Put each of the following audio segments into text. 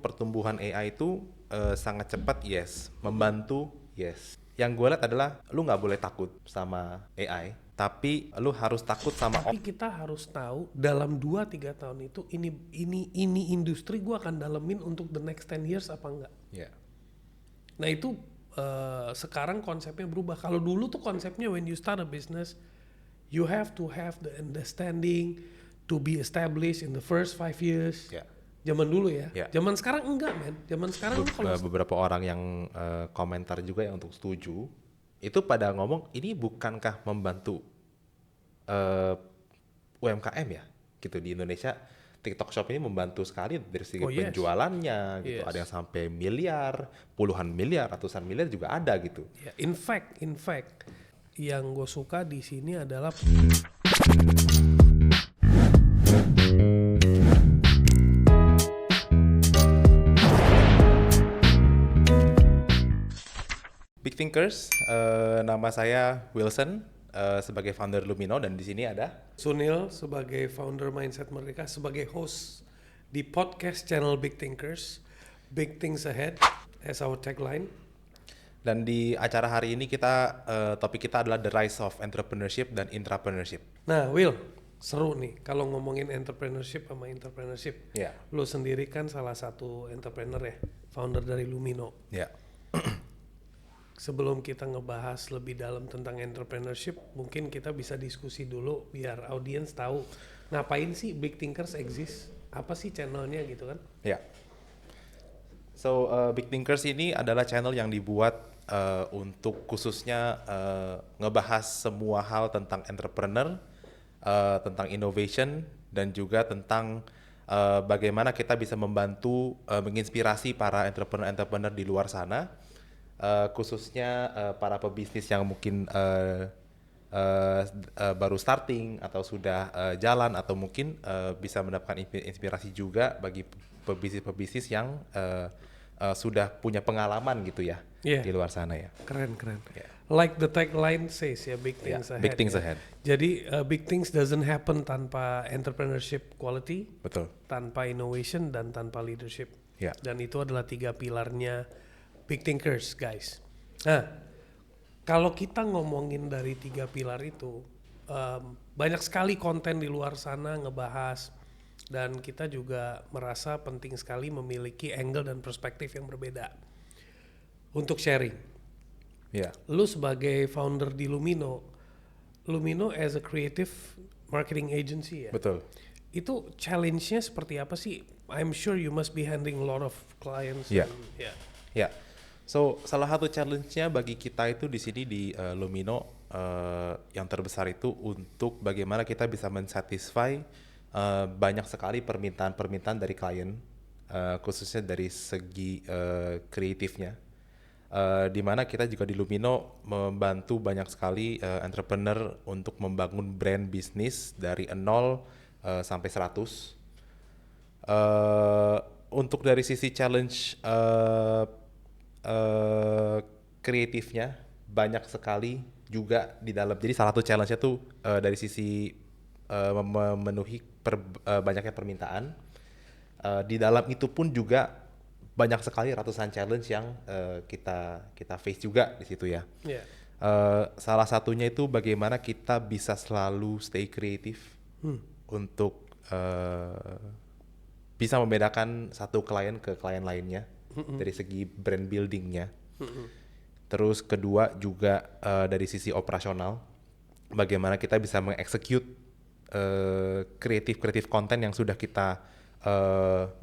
pertumbuhan AI itu sangat cepat, yes. Membantu, yes. Yang gue lihat adalah lu nggak boleh takut sama AI, tapi lu harus takut sama Tapi kita harus tahu dalam 2-3 tahun itu ini industri gua akan dalemin untuk the next 10 years apa enggak. Ya. Nah itu sekarang konsepnya berubah. Kalau dulu tuh konsepnya when you start a business, you have to have the understanding to be established in the first 5 years. Ya. Zaman dulu ya. Ya. Zaman sekarang enggak, men. Zaman sekarang lu kalau Beberapa orang yang komentar juga yang untuk setuju itu pada ngomong ini bukankah membantu UMKM ya gitu di Indonesia. TikTok Shop ini membantu sekali dari segi Oh, yes. penjualannya gitu. Yes. Ada yang sampai miliar, puluhan miliar, ratusan miliar juga ada gitu. ya, in fact yang gue suka di sini adalah Big Thinkers, nama saya Wilson sebagai founder Lumino dan di sini ada Sunil sebagai founder Mindset Merdeka, sebagai host di podcast channel Big Thinkers, Big Things Ahead as our tagline. dan di acara hari ini kita topik kita adalah the rise of entrepreneurship dan intrapreneurship. Nah, Will, seru nih kalau ngomongin entrepreneurship sama entrepreneurship. Ya. Lu sendiri kan salah satu entrepreneur ya, founder dari Lumino. Ya. Sebelum kita ngebahas lebih dalam tentang entrepreneurship, mungkin kita bisa diskusi dulu biar audiens tahu ngapain sih Big Thinkers exist, apa sih channelnya gitu kan? Ya. So Big Thinkers ini adalah channel yang dibuat untuk khususnya ngebahas semua hal tentang entrepreneur, tentang innovation dan juga tentang bagaimana kita bisa membantu menginspirasi para entrepreneur di luar sana, khususnya para pebisnis yang mungkin baru starting atau sudah jalan atau mungkin bisa mendapatkan inspirasi juga bagi pebisnis yang sudah punya pengalaman gitu ya. Yeah. Di luar sana ya. Keren. Yeah. Like the tagline says ya, big things ahead. Big things ya. ahead. Jadi big things doesn't happen tanpa entrepreneurship quality, Betul. tanpa innovation dan tanpa leadership. Ya. Dan itu adalah 3 pilarnya Big Thinkers, guys. Nah, kalau kita ngomongin dari 3 pilar itu, banyak sekali konten di luar sana ngebahas, dan kita juga merasa penting sekali memiliki angle dan perspektif yang berbeda untuk sharing. Ya. Lu sebagai founder di Lumino as a creative marketing agency ya. Betul. Itu challenge-nya seperti apa sih? I'm sure you must be handling a lot of clients. Ya. and- yeah. Ya. So salah satu challenge-nya bagi kita itu di sini di Lumino yang terbesar itu untuk bagaimana kita bisa mensatisfy banyak sekali permintaan dari klien, khususnya dari segi kreatifnya. Di mana kita juga di Lumino membantu banyak sekali entrepreneur untuk membangun brand bisnis dari 0 sampai 100. Untuk dari sisi challenge kreatifnya banyak sekali juga di dalam. Jadi salah satu challenge-nya tuh dari sisi memenuhi banyaknya permintaan. Di dalam itu pun juga banyak sekali ratusan challenge yang kita face juga di situ ya. Yeah. Salah satunya itu bagaimana kita bisa selalu stay kreatif untuk bisa membedakan satu klien ke klien lainnya dari segi brand buildingnya. Terus kedua juga dari sisi operasional, bagaimana kita bisa mengexecute kreatif konten yang sudah kita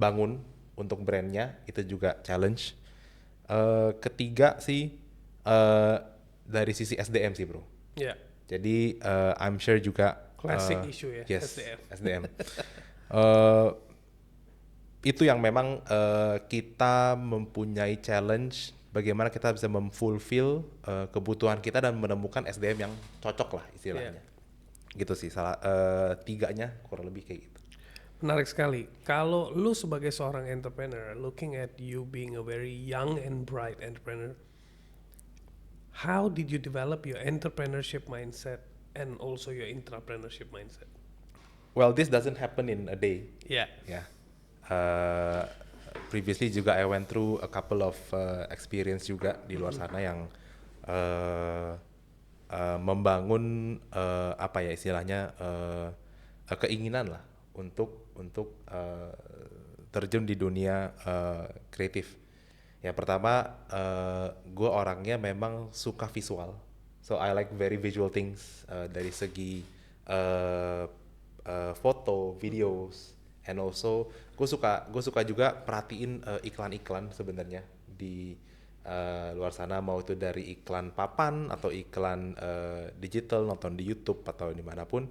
bangun untuk brandnya, itu juga challenge. Ketiga sih dari sisi SDM sih bro. Yeah. Jadi I'm sure juga Classic issue ya, yes, SDM. Itu yang memang kita mempunyai challenge bagaimana kita bisa memfulfill kebutuhan kita dan menemukan SDM yang cocok lah istilahnya. Gitu sih, tiganya kurang lebih kayak gitu. Menarik sekali. Kalau lu sebagai seorang entrepreneur, looking at you being a very young and bright entrepreneur, how did you develop your entrepreneurship mindset and also your intrapreneurship mindset? Well, this doesn't happen in a day. Yeah. Ya. previously juga I went through a couple of experience juga di luar sana yang uh, membangun apa ya istilahnya keinginan lah untuk terjun di dunia kreatif. Yang pertama, gue orangnya memang suka visual, so I like very visual things dari segi uh, foto, videos, and also gue suka juga perhatiin iklan-iklan sebenarnya di luar sana, mau itu dari iklan papan atau iklan digital, nonton di YouTube atau dimanapun.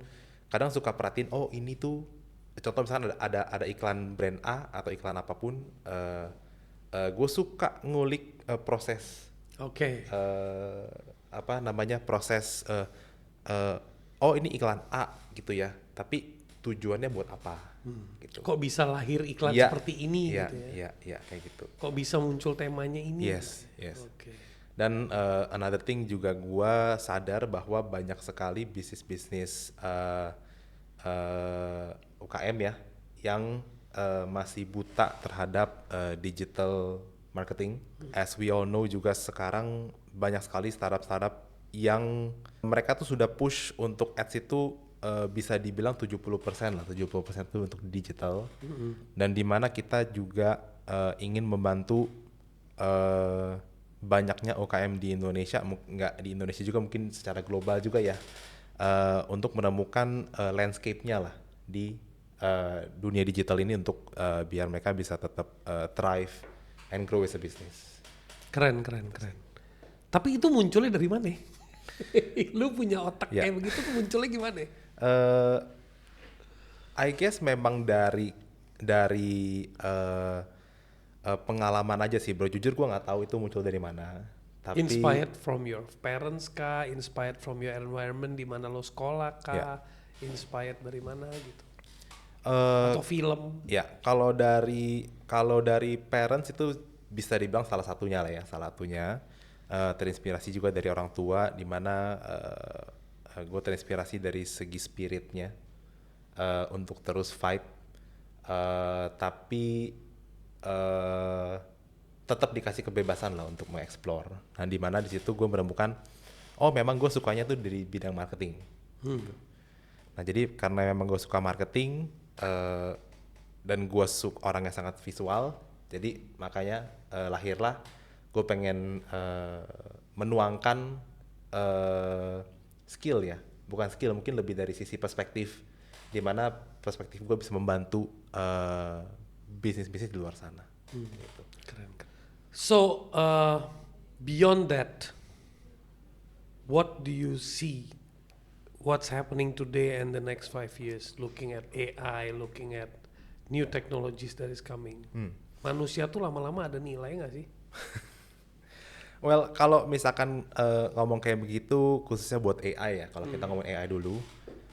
Kadang suka perhatiin, oh ini tuh contoh misalnya ada iklan brand A atau iklan apapun, gue suka ngulik proses Oke. apa namanya proses eh, oh ini iklan A gitu ya, tapi tujuannya buat apa gitu. Kok bisa lahir iklan Iya, seperti ini iya, gitu ya? iya, kayak gitu. Kok bisa muncul temanya ini? Yes, yes. Oke. Dan another thing juga gua sadar bahwa banyak sekali bisnis-bisnis UKM ya yang masih buta terhadap digital marketing. As we all know juga sekarang banyak sekali startup-startup yang mereka tuh sudah push untuk ads itu bisa dibilang 70% lah, 70% itu untuk digital. Dan di mana kita juga ingin membantu banyaknya UKM di Indonesia, nggak di Indonesia juga, mungkin secara global juga ya, untuk menemukan landscape-nya lah di dunia digital ini untuk biar mereka bisa tetap thrive and grow as a business. Keren. Tapi itu munculnya dari mana? Lu punya otak Ya. kayak begitu tuh munculnya gimana? I guess memang dari pengalaman aja sih bro. Jujur gue nggak tahu itu muncul dari mana. Tapi Inspired from your parents kah? Inspired from your environment di mana lo sekolah kah? Inspired dari mana gitu? Atau film? ya kalau dari parents itu bisa dibilang salah satunya lah ya, salah satunya. Terinspirasi juga dari orang tua, di mana gue terinspirasi dari segi spiritnya untuk terus fight, tapi tetap dikasih kebebasan lah untuk mengeksplor. Nah di mana di situ gue menemukan, oh memang gue sukanya tuh dari bidang marketing. Nah jadi karena memang gue suka marketing dan gue orang yang sangat visual, jadi makanya lahirlah gue pengen menuangkan skill ya, bukan skill, mungkin lebih dari sisi perspektif, di mana perspektif gue bisa membantu bisnis-bisnis di luar sana. Gitu. Keren. So beyond that, what do you see? What's happening today and the next 5 years? Looking at AI, looking at new technologies that is coming. Manusia tuh lama-lama ada nilai nggak sih? Well, kalau misalkan ngomong kayak begitu, khususnya buat AI ya, kalau kita ngomong AI dulu,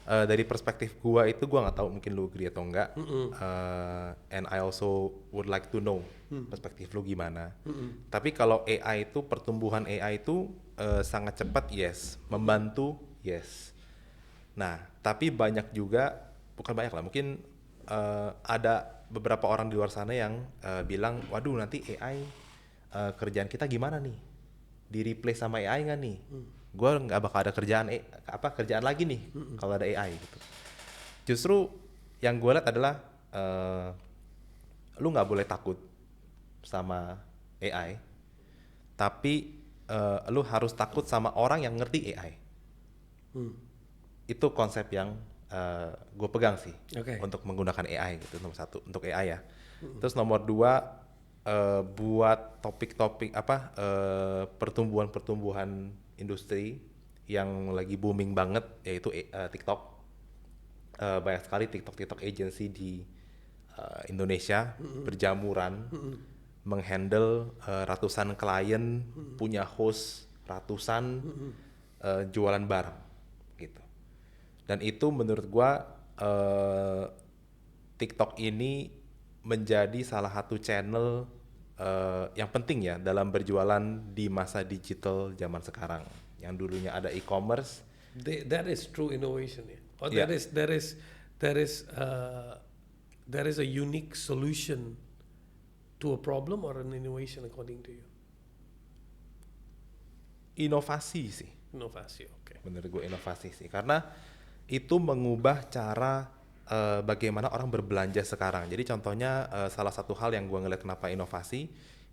dari perspektif gua itu gua nggak tahu, mungkin lu agree atau enggak, and I also would like to know perspektif lu gimana. Tapi kalau AI itu, pertumbuhan AI itu sangat cepat, yes, membantu, yes. Nah, tapi banyak juga, bukan banyak lah, mungkin ada beberapa orang di luar sana yang bilang, waduh nanti AI kerjaan kita gimana nih? Di replace sama AI nggak nih? Gue nggak bakal ada kerjaan lagi nih kalau ada AI gitu. Justru yang gue lihat adalah lu nggak boleh takut sama AI, tapi lu harus takut sama orang yang ngerti AI. Itu konsep yang gue pegang sih. Oke. Untuk menggunakan AI gitu, nomor satu untuk AI ya. Terus nomor dua, buat topik-topik pertumbuhan industri yang lagi booming banget, yaitu TikTok. Banyak sekali TikTok agency di Indonesia berjamuran, menghandle ratusan klien, punya host ratusan, jualan barang gitu. Dan itu menurut gua TikTok ini menjadi salah satu channel yang penting ya dalam berjualan di masa digital zaman sekarang. Yang dulunya ada e-commerce. That is true innovation ya. Or Yeah. There is a unique solution to a problem or an innovation according to you? Inovasi sih. Inovasi, oke. Menurut gue inovasi sih, karena itu mengubah cara bagaimana orang berbelanja sekarang. Jadi contohnya salah satu hal yang gue ngeliat kenapa inovasi,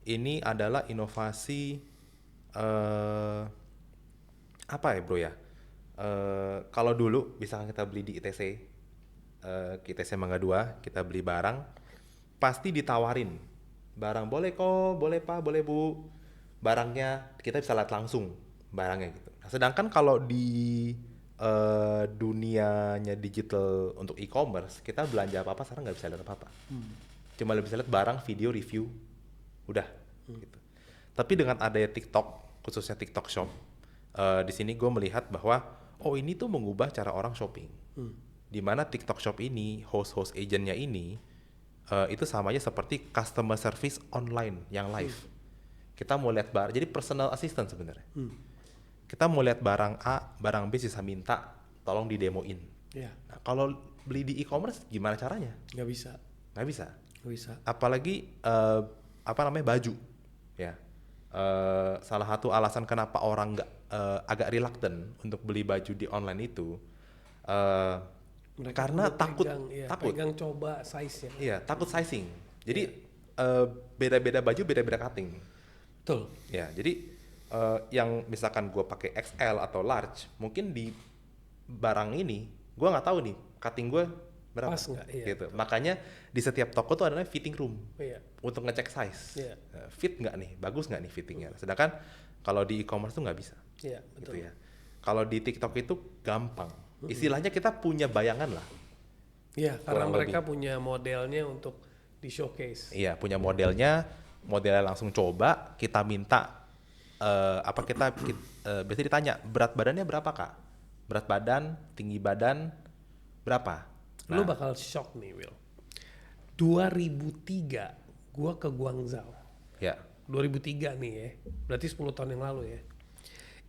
ini adalah inovasi apa ya bro ya? Kalau dulu misalkan kita beli di ITC, ITC Mangga 2, kita beli barang, pasti ditawarin. Barang boleh kok, boleh pak, boleh bu. Barangnya kita bisa lihat langsung barangnya gitu. Nah, sedangkan kalau di dunianya digital untuk e-commerce, kita belanja apa-apa sekarang nggak bisa lihat apa-apa. Cuma bisa lihat barang, video, review, udah. Gitu. Tapi dengan adanya TikTok, khususnya TikTok Shop, di sini gue melihat bahwa oh ini tuh mengubah cara orang shopping. Dimana TikTok Shop ini, host-host agentnya ini, itu samanya seperti customer service online yang live. Kita mau lihat barang, jadi personal assistant sebenarnya. Kita mau lihat barang A, barang B bisa minta tolong didemoin. Yeah. Nah, kalau beli di e-commerce gimana caranya? Nggak bisa. Nggak bisa. Nggak bisa. Apalagi apa namanya baju, ya. Salah satu alasan kenapa orang nggak agak reluctant untuk beli baju di online itu, Mereka karena udah takut, pegang, pegang coba size-nya. Iya, takut sizing. Jadi beda-beda baju, beda-beda cutting. Betul. Ya, jadi yang misalkan gue pakai XL atau large, mungkin di barang ini gue nggak tahu nih cutting gue berapa. Pas nggak? Iya, gitu. Makanya di setiap toko tuh ada namanya fitting room Iya. untuk ngecek size. Iya. Fit nggak nih, bagus nggak nih fittingnya. Sedangkan kalau di e-commerce tuh nggak bisa. Iya, betul. Gitu ya. Kalau di TikTok itu gampang. Istilahnya kita punya bayangan lah. Iya, karena Kurang mereka punya modelnya untuk di showcase. Iya, punya modelnya langsung coba, kita minta biasanya ditanya berat badannya berapa kak? Berat badan, tinggi badan berapa? Lu bakal shock nih, Will. 2003 gua ke Guangzhou. Ya. 2003 nih ya. Berarti 10 tahun yang lalu ya.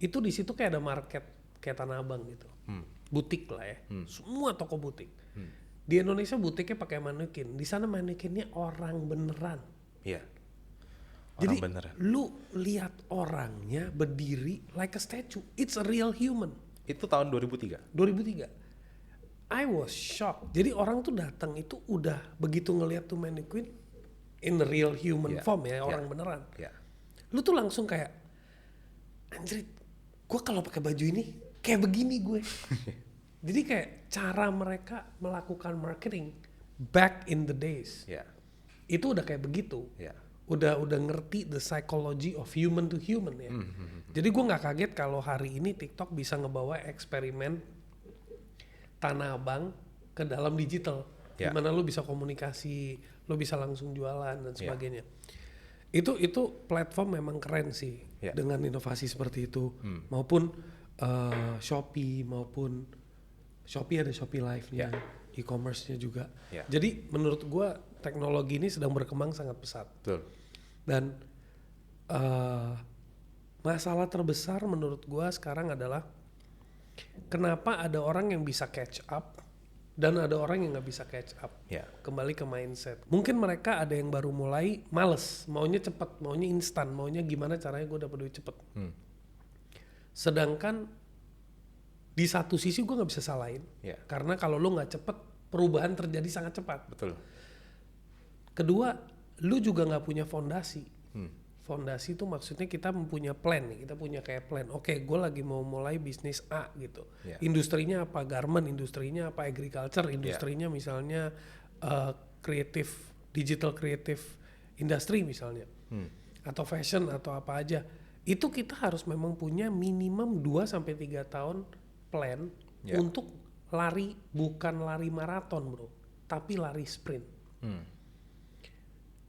Itu di situ kayak ada market kayak Tanah Abang gitu. Butik lah ya. Semua toko butik. Di Indonesia butiknya pakai manekin. Di sana manekinnya orang beneran. Iya. Jadi Orang beneran. lu lihat orangnya berdiri like a statue. It's a real human. Itu tahun 2003. 2003. I was shocked. Jadi orang tuh datang itu udah begitu ngelihat tuh mannequin in real human form ya, orang beneran. Iya. Lu tuh langsung kayak anjrit, gue kalau pakai baju ini kayak begini gue. Jadi kayak cara mereka melakukan marketing back in the days. Iya. Itu udah kayak begitu. Iya. Udah ngerti the psychology of human to human ya. Jadi gue nggak kaget kalau hari ini TikTok bisa ngebawa eksperimen Tanah Abang ke dalam digital, dimana lu bisa komunikasi, lu bisa langsung jualan dan sebagainya. Itu platform memang keren sih dengan inovasi seperti itu, maupun Shopee maupun Shopee ada Shopee Live-nya, e-commerce-nya juga. Jadi menurut gue teknologi ini sedang berkembang sangat pesat. Betul. Dan masalah terbesar menurut gua sekarang adalah kenapa ada orang yang bisa catch up dan ada orang yang nggak bisa catch up. Kembali ke mindset. Mungkin mereka ada yang baru mulai males, maunya cepet, maunya instan, maunya gimana caranya gue dapet duit cepet. Sedangkan di satu sisi gue nggak bisa salahin, karena kalau lu nggak cepet, perubahan terjadi sangat cepat. Betul. Kedua, lu juga nggak punya fondasi. Fondasi itu maksudnya kita mempunyai plan nih, kita punya kayak plan. Oke, gue lagi mau mulai bisnis A gitu. Industrinya apa? Garment, industrinya apa? Agriculture, industrinya misalnya kreatif, digital creative industry misalnya. Atau fashion atau apa aja. Itu kita harus memang punya minimum 2-3 tahun plan untuk lari, bukan lari maraton bro, tapi lari sprint.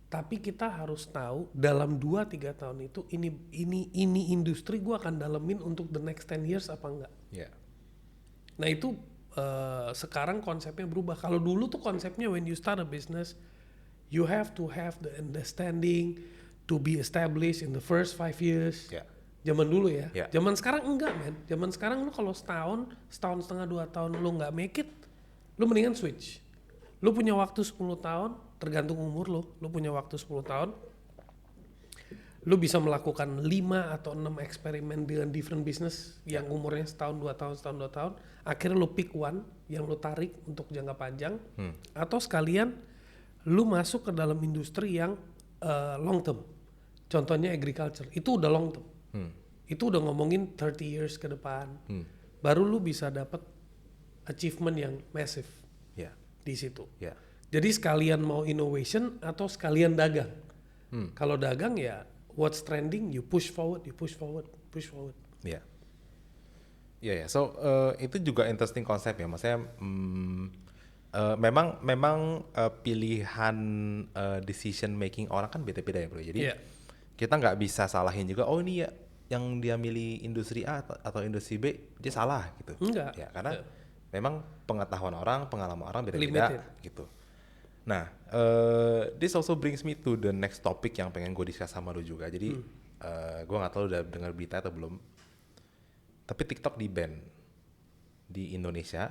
Tapi kita harus tahu dalam 2-3 tahun itu ini industri gue akan dalemin untuk the next 10 years apa enggak. Nah itu sekarang konsepnya berubah. Kalau dulu tuh konsepnya when you start a business, you have to have the understanding to be established in the first 5 years. Zaman dulu ya. Zaman sekarang enggak men. Zaman sekarang lu kalau setahun setengah 2 tahun lu nggak make it, lu mendingan switch. Lu punya waktu 10 tahun, tergantung umur lo punya waktu 10 tahun, lo bisa melakukan 5 atau 6 eksperimen dengan different business yang umurnya setahun 2 tahun, akhirnya lo pick one yang lo tarik untuk jangka panjang, atau sekalian lo masuk ke dalam industri yang long term. Contohnya agriculture, itu udah long term. Itu udah ngomongin 30 years ke depan. Baru lo bisa dapat achievement yang massive di situ. Jadi sekalian mau innovation atau sekalian dagang. Kalau dagang ya what's trending, you push forward. Iya. Iya. So itu juga interesting konsep ya. Maksudnya memang pilihan decision making orang kan beda-beda ya bro. Jadi kita nggak bisa salahin juga. Oh ini ya yang dia milih industri A atau industri B dia salah gitu. Enggak. Ya karena memang pengetahuan orang, pengalaman orang beda-beda gitu. Nah, this also brings me to the next topic yang pengen gue discuss sama lu juga. Jadi, gue nggak tahu udah dengar berita atau belum. Tapi TikTok di-ban di Indonesia,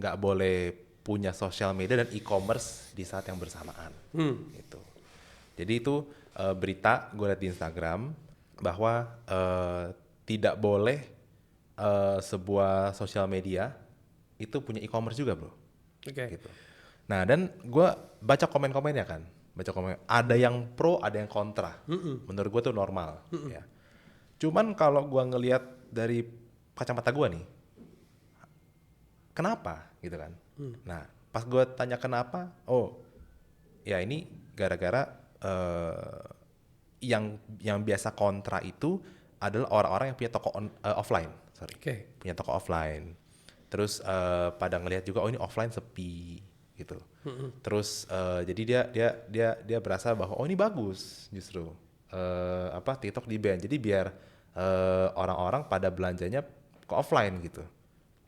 nggak boleh punya sosial media dan e-commerce di saat yang bersamaan. Gitu. Jadi itu berita gue liat di Instagram bahwa tidak boleh sebuah sosial media itu punya e-commerce juga, bro. Gitu. Nah, dan gue baca komen-komennya kan, ada yang pro, ada yang kontra. Menurut gue tuh normal. Ya. Cuman kalau gue ngelihat dari kacamata gue nih, kenapa gitu kan? Nah, pas gue tanya kenapa, oh, ya ini gara-gara yang biasa kontra itu adalah orang-orang yang punya toko offline, punya toko offline. Terus pada ngelihat juga, oh ini offline sepi. Gitu. Terus jadi dia berasa bahwa oh ini bagus justru TikTok di-ban. Jadi biar orang-orang pada belanjanya ke offline gitu.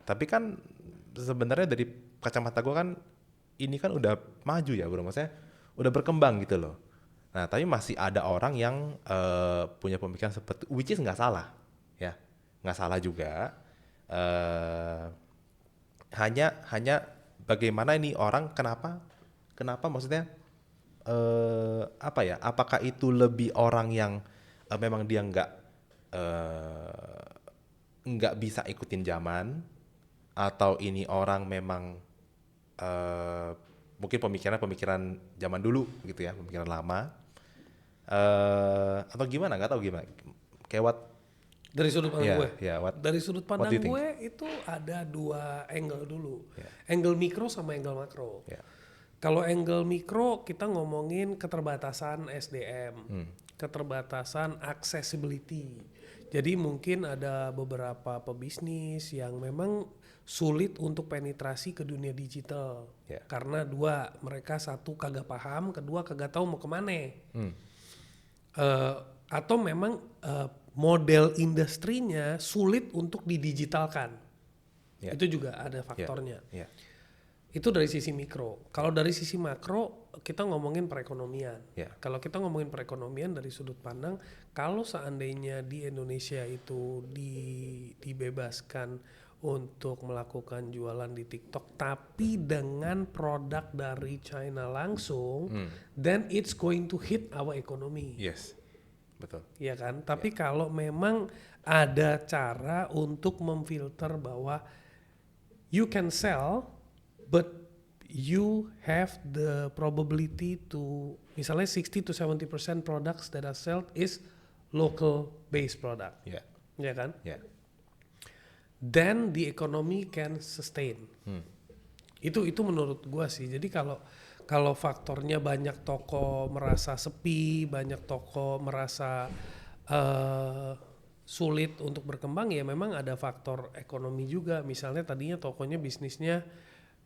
Tapi kan sebenarnya dari kacamata gue kan ini kan udah maju ya bro, maksudnya udah berkembang gitu loh. Nah tapi masih ada orang yang punya pemikiran seperti which is nggak salah ya, nggak salah juga. Hanya bagaimana ini orang kenapa maksudnya apakah itu lebih orang yang memang dia nggak bisa ikutin zaman, atau ini orang memang mungkin pemikiran zaman dulu gitu ya, pemikiran lama, atau gimana, nggak tahu gimana, kayak dari sudut pandang gue. Dari sudut pandang gue itu ada 2 angle dulu. Angle mikro sama angle makro. Kalau angle mikro kita ngomongin keterbatasan SDM, keterbatasan accessibility. Jadi mungkin ada beberapa pebisnis yang memang sulit untuk penetrasi ke dunia digital. Karena 2, mereka satu kagak paham, kedua kagak tahu mau kemana. Atau memang model industrinya sulit untuk didigitalkan. Itu juga ada faktornya. Itu dari sisi mikro. Kalau dari sisi makro, kita ngomongin perekonomian. Kalau kita ngomongin perekonomian dari sudut pandang, kalau seandainya di Indonesia itu dibebaskan untuk melakukan jualan di TikTok, tapi dengan produk dari China langsung, then it's going to hit our economy. Yes. Betul. Iya kan? Tapi kalau memang ada cara untuk memfilter bahwa you can sell, but you have the probability to, misalnya 60-70% products that are sold is local based product. Iya kan? Then the economy can sustain. Itu menurut gua sih. Jadi kalau faktornya banyak toko merasa sepi, banyak toko merasa sulit untuk berkembang, ya memang ada faktor ekonomi juga. Misalnya tadinya tokonya bisnisnya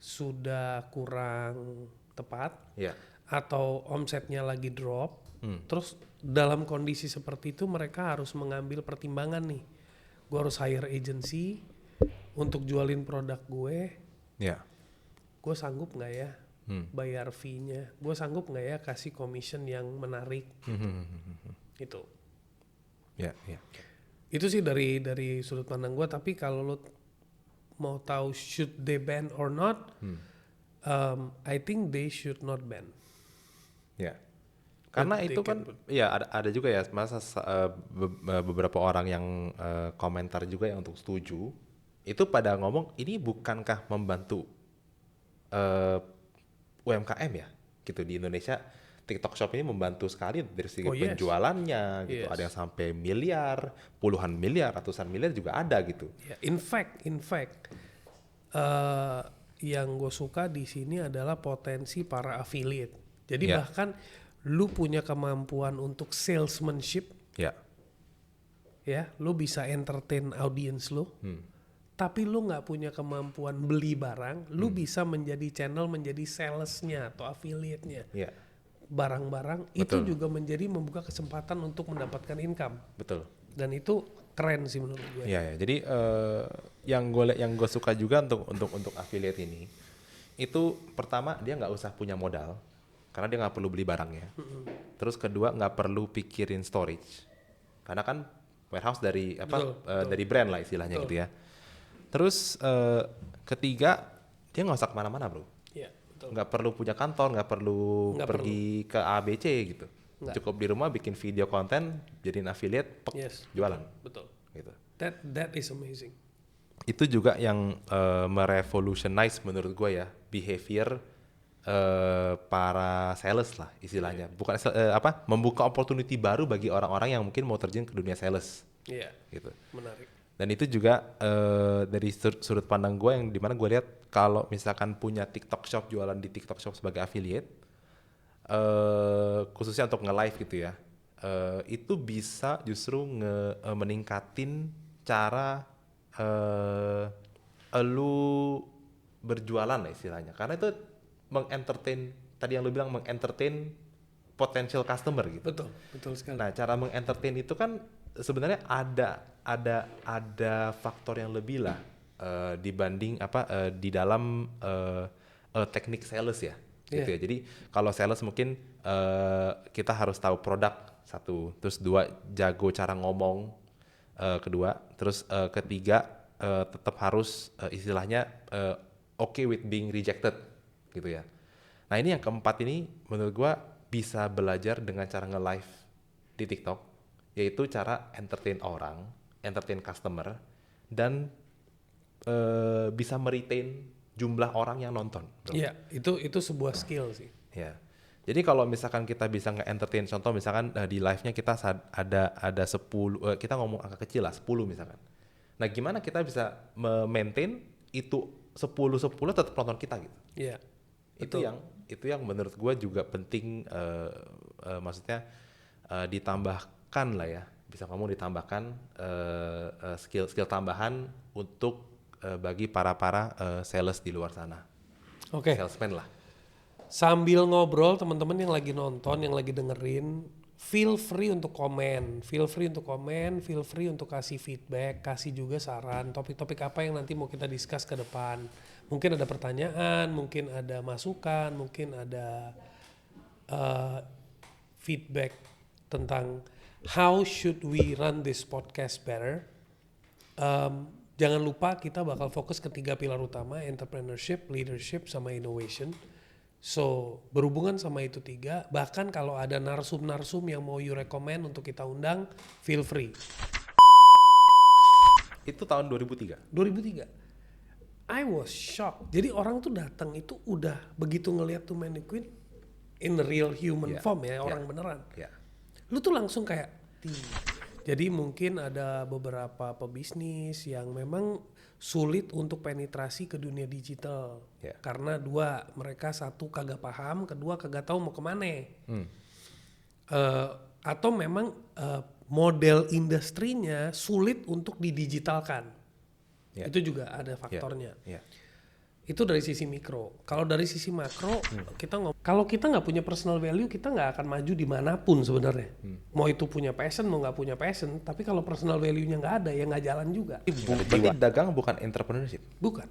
sudah kurang tepat, atau omsetnya lagi drop, terus dalam kondisi seperti itu mereka harus mengambil pertimbangan nih, gue harus hire agency untuk jualin produk gue, gue sanggup nggak ya bayar fee-nya, gue sanggup nggak ya kasih commission yang menarik, itu. Itu sih dari sudut pandang gue. Tapi kalau lo mau tahu should they ban or not, I think they should not ban. Ya. Karena They itu kan, ya ada juga ya, beberapa orang yang komentar juga yang untuk setuju, itu pada ngomong ini bukankah membantu UMKM ya, gitu di Indonesia. TikTok Shop ini membantu sekali dari segi Oh yes, penjualannya gitu. yes. Ada yang sampai miliar, puluhan miliar, ratusan miliar juga ada gitu. Ya, in fact, yang gue suka di sini adalah potensi para affiliate. Jadi Ya. bahkan lu punya kemampuan untuk salesmanship, Ya. ya, lu bisa entertain audience lu. Tapi lu nggak punya kemampuan beli barang, lu bisa menjadi channel, menjadi salesnya atau affiliate-nya. Ya. Barang-barang itu Betul. juga menjadi membuka kesempatan untuk mendapatkan income. Betul. Dan itu keren sih menurut gue. Iya ya. Jadi yang gue suka juga untuk affiliate ini, itu pertama dia nggak usah punya modal karena dia nggak perlu beli barangnya. Terus kedua nggak perlu pikirin storage karena kan warehouse dari dari brand lah istilahnya gitu ya. Terus ketiga dia nggak usah kemana-mana bro. Iya, betul. Nggak perlu punya kantor, nggak perlu pergi ke ABC gitu. Nggak. Cukup di rumah bikin video konten, jadiin affiliate, Yes, jualan. betul. Gitu. That is amazing. Itu juga yang merevolutionize menurut gue ya behavior para sales lah istilahnya. Bukan membuka opportunity baru bagi orang-orang yang mungkin mau terjun ke dunia sales Iya, gitu. menarik. Dan itu juga dari sudut pandang gue yang dimana gue lihat kalau misalkan punya TikTok Shop, jualan di TikTok Shop sebagai affiliate, khususnya untuk nge-live gitu ya, itu bisa justru meningkatin cara lu berjualan lah istilahnya. Karena itu mengentertain, tadi yang lu bilang mengentertain potential customer gitu. Betul sekali. Nah, cara mengentertain itu kan sebenarnya ada faktor yang lebih lah dibanding di dalam teknik sales ya. Gitu ya. Jadi kalau sales mungkin kita harus tahu produk satu, terus dua jago cara ngomong, kedua, terus ketiga tetap harus istilahnya okay with being rejected gitu ya. Nah ini yang keempat ini menurut gua bisa belajar dengan cara nge-live di TikTok, yaitu cara entertain orang, entertain customer, dan bisa meretain jumlah orang yang nonton. Iya, itu sebuah skill sih. Ya. Jadi kalau misalkan kita bisa nge-entertain, contoh misalkan di live-nya kita ada 10, kita ngomong angka kecil lah, 10 misalkan. Nah gimana kita bisa maintain itu 10 tetap nonton kita gitu. Iya. Itu yang menurut gue juga penting, maksudnya ditambahkan lah ya, bisa ngomong ditambahkan skill tambahan untuk bagi para sales di luar sana. Oke. Salesman lah. Sambil ngobrol teman-teman yang lagi nonton, yang lagi dengerin, feel free untuk komen, feel free untuk kasih feedback, kasih juga saran, topik-topik apa yang nanti mau kita discuss ke depan. Mungkin ada pertanyaan, mungkin ada masukan, mungkin ada feedback tentang how should we run this podcast better. Jangan lupa kita bakal fokus ke 3 pilar utama, entrepreneurship, leadership, sama innovation. So, berhubungan sama itu 3, bahkan kalau ada narsum-narsum yang mau you recommend untuk kita undang, feel free. Itu tahun 2003. 2003. I was shocked. Jadi orang tuh datang itu udah begitu ngelihat tuh mannequin in the real human form ya, orang beneran. Yeah. Lu tuh langsung kayak, jadi mungkin ada beberapa pebisnis yang memang sulit untuk penetrasi ke dunia digital. Karena 2, mereka satu kagak paham, kedua kagak tahu mau kemana. Atau memang model industrinya sulit untuk didigitalkan. Itu juga ada faktornya. Itu dari sisi mikro. Kalau dari sisi makro, kalau kita nggak punya personal value, kita nggak akan maju dimanapun sebenarnya. Mau itu punya passion, mau nggak punya passion, tapi kalau personal value-nya nggak ada, ya nggak jalan juga. Berarti dagang bukan entrepreneurship? Bukan.